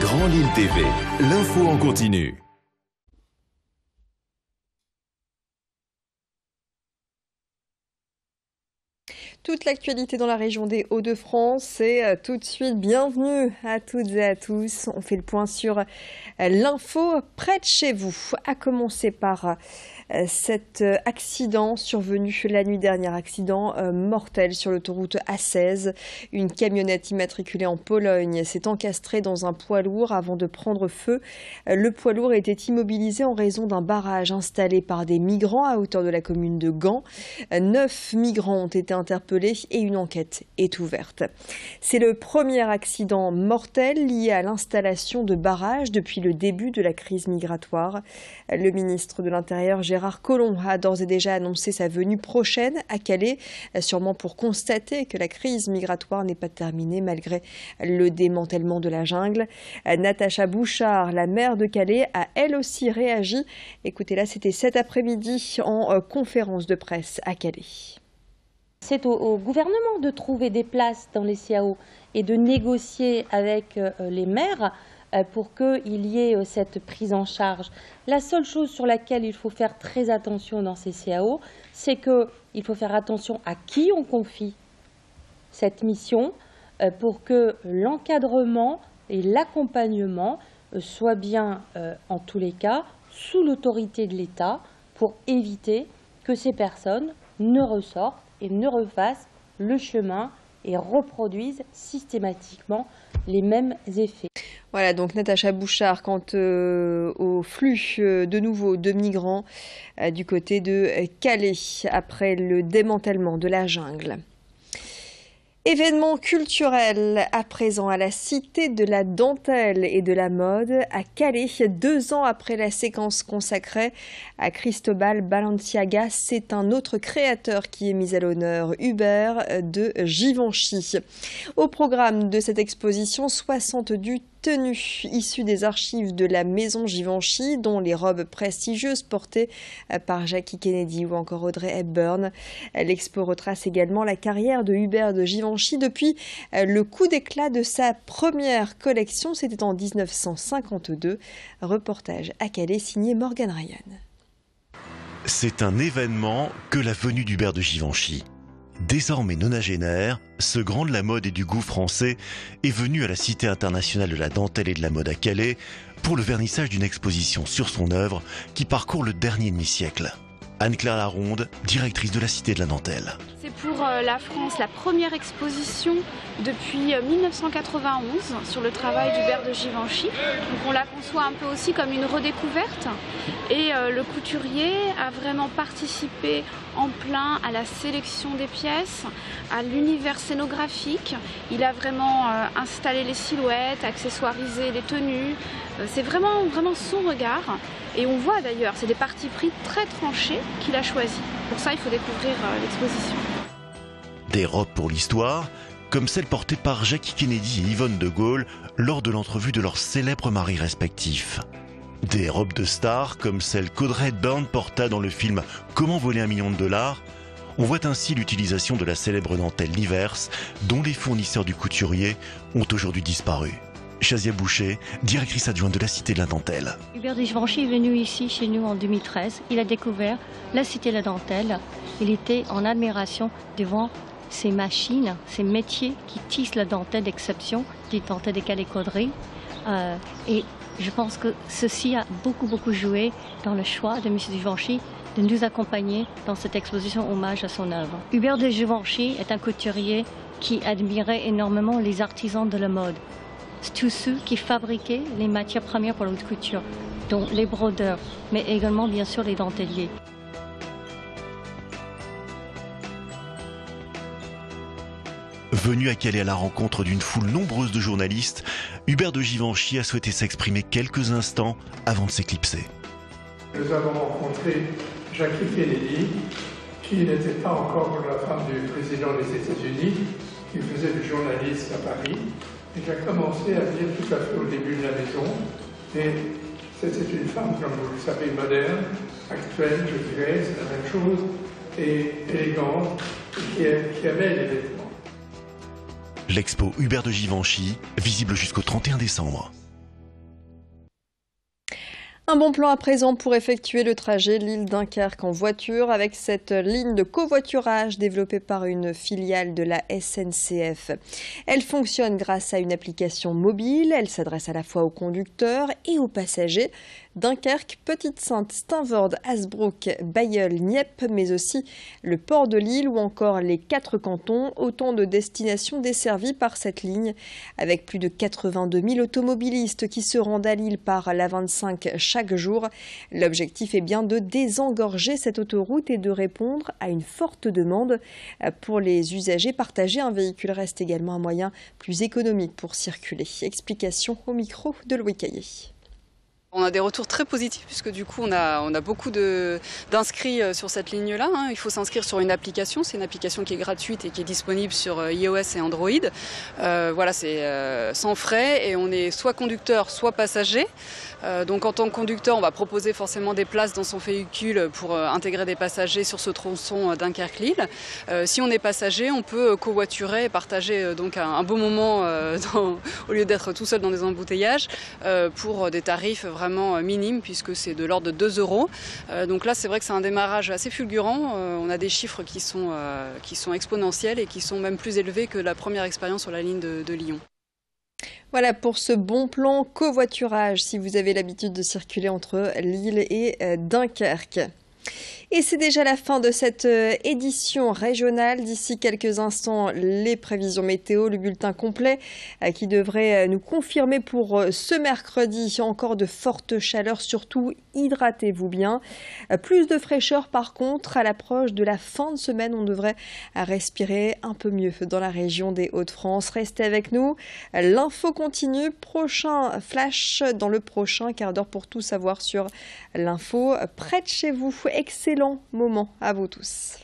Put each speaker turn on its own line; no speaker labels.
Grand Lille TV, l'info en continu.
Toute l'actualité dans la région des Hauts-de-France et tout de suite, bienvenue à toutes et à tous. On fait le point sur l'info près de chez vous. À commencer par cet accident survenu la nuit dernière, accident mortel sur l'autoroute A16. Une camionnette immatriculée en Pologne s'est encastrée dans un poids lourd avant de prendre feu. Le poids lourd était immobilisé en raison d'un barrage installé par des migrants à hauteur de la commune de Gand. 9 migrants ont été interpellés et une enquête est ouverte. C'est le premier accident mortel lié à l'installation de barrages depuis le début de la crise migratoire. Le ministre de l'Intérieur, Gérard Collomb, a d'ores et déjà annoncé sa venue prochaine à Calais, sûrement pour constater que la crise migratoire n'est pas terminée malgré le démantèlement de la jungle. Natacha Bouchard, la maire de Calais, a elle aussi réagi. Écoutez-la, c'était cet après-midi en conférence de presse à Calais.
C'est au gouvernement de trouver des places dans les CAO et de négocier avec les maires pour qu'il y ait cette prise en charge. La seule chose sur laquelle il faut faire très attention dans ces CAO, c'est qu'il faut faire attention à qui on confie cette mission pour que l'encadrement et l'accompagnement soient bien, en tous les cas, sous l'autorité de l'État pour éviter que ces personnes ne ressortent et ne refassent le chemin et reproduisent systématiquement les mêmes effets.
Voilà, donc Natacha Bouchard, quant au flux de nouveau de migrants du côté de Calais après le démantèlement de la jungle. Événement culturel à présent à la Cité de la Dentelle et de la Mode à Calais. 2 ans après la séquence consacrée à Cristobal Balenciaga, c'est un autre créateur qui est mis à l'honneur, Hubert de Givenchy. Au programme de cette exposition, 70 tenues issues des archives de la maison Givenchy, dont les robes prestigieuses portées par Jackie Kennedy ou encore Audrey Hepburn. L'expo retrace également la carrière de Hubert de Givenchy depuis le coup d'éclat de sa première collection, c'était en 1952. Reportage à Calais signé Morgan Ryan.
C'est un événement que la venue d'Hubert de Givenchy. Désormais nonagénaire, ce grand de la mode et du goût français est venu à la Cité internationale de la dentelle et de la mode à Calais pour le vernissage d'une exposition sur son œuvre qui parcourt le dernier demi-siècle. Anne-Claire Laronde, directrice de la Cité de la dentelle.
C'est pour la France la première exposition depuis 1991 sur le travail d'Hubert de Givenchy. Donc on la conçoit un peu aussi comme une redécouverte et le couturier a vraiment participé en plein à la sélection des pièces, à l'univers scénographique. Il a vraiment installé les silhouettes, accessoirisé les tenues. C'est vraiment son regard. Et on voit d'ailleurs, c'est des partis pris très tranchés qu'il a choisis. Pour ça, il faut découvrir l'exposition.
Des robes pour l'histoire, comme celle portée par Jackie Kennedy et Yvonne de Gaulle lors de l'entrevue de leurs célèbres maris respectifs. Des robes de stars, comme celle qu'Audrey Hepburn porta dans le film Comment voler $1 million. On voit ainsi l'utilisation de la célèbre dentelle Liverse, dont les fournisseurs du couturier ont aujourd'hui disparu. Chazia Boucher, directrice adjointe de la Cité de la Dentelle.
Hubert de Givenchy est venu ici chez nous en 2013. Il a découvert la Cité de la Dentelle. Il était en admiration devant ces machines, ces métiers qui tissent la dentelle d'exception, des dentelles de calécoderie. Et je pense que ceci a beaucoup joué dans le choix de M. Givenchy de nous accompagner dans cette exposition hommage à son œuvre. Hubert de Givenchy est un couturier qui admirait énormément les artisans de la mode. Tous ceux qui fabriquaient les matières premières pour la haute couture, dont les brodeurs, mais également bien sûr les denteliers.
Venu à Calais à la rencontre d'une foule nombreuse de journalistes, Hubert de Givenchy a souhaité s'exprimer quelques instants avant de s'éclipser.
Nous avons rencontré Jackie Kennedy, qui n'était pas encore la femme du président des États-Unis, qui faisait du journalisme à Paris. Et j'ai commencé à venir tout à fait au début de la maison. Et c'était une femme, comme vous le savez, moderne, actuelle, je dirais, c'est la même chose, et élégante, qui aimait les vêtements.
L'expo Hubert de Givenchy, visible jusqu'au 31 décembre.
Un bon plan à présent pour effectuer le trajet Lille-Dunkerque en voiture avec cette ligne de covoiturage développée par une filiale de la SNCF. Elle fonctionne grâce à une application mobile. Elle s'adresse à la fois aux conducteurs et aux passagers. Dunkerque, Petite-Sainte, Steenvoorde, Hasbrook, Bailleul, Nieppe, mais aussi le port de Lille ou encore les 4 cantons, autant de destinations desservies par cette ligne. Avec plus de 82 000 automobilistes qui se rendent à Lille par l'A25 chaque jour, l'objectif est bien de désengorger cette autoroute et de répondre à une forte demande. Pour les usagers partagés, un véhicule reste également un moyen plus économique pour circuler. Explication au micro de Louis Caillé.
On a des retours très positifs puisque du coup on a beaucoup d'inscrits sur cette ligne-là. Il faut s'inscrire sur une application. C'est une application qui est gratuite et qui est disponible sur iOS et Android. Voilà, c'est sans frais et on est soit conducteur, soit passager. Donc en tant que conducteur, on va proposer forcément des places dans son véhicule pour intégrer des passagers sur ce tronçon Dunkerque-Lille. Si on est passager, on peut covoiturer et partager donc un beau moment au lieu d'être tout seul dans des embouteillages pour des tarifs vraiment minimes puisque c'est de l'ordre de 2 €. Donc là, c'est vrai que c'est un démarrage assez fulgurant. On a des chiffres qui sont exponentiels et qui sont même plus élevés que la première expérience sur la ligne de Lyon.
Voilà pour ce bon plan covoiturage si vous avez l'habitude de circuler entre Lille et Dunkerque. Et c'est déjà la fin de cette édition régionale. D'ici quelques instants, les prévisions météo, le bulletin complet qui devrait nous confirmer pour ce mercredi encore de fortes chaleurs. Surtout, hydratez-vous bien. Plus de fraîcheur par contre à l'approche de la fin de semaine. On devrait respirer un peu mieux dans la région des Hauts-de-France. Restez avec nous. L'info continue. Prochain flash dans le prochain quart d'heure pour tout savoir sur l'info près de chez vous. Excellent moment à vous tous.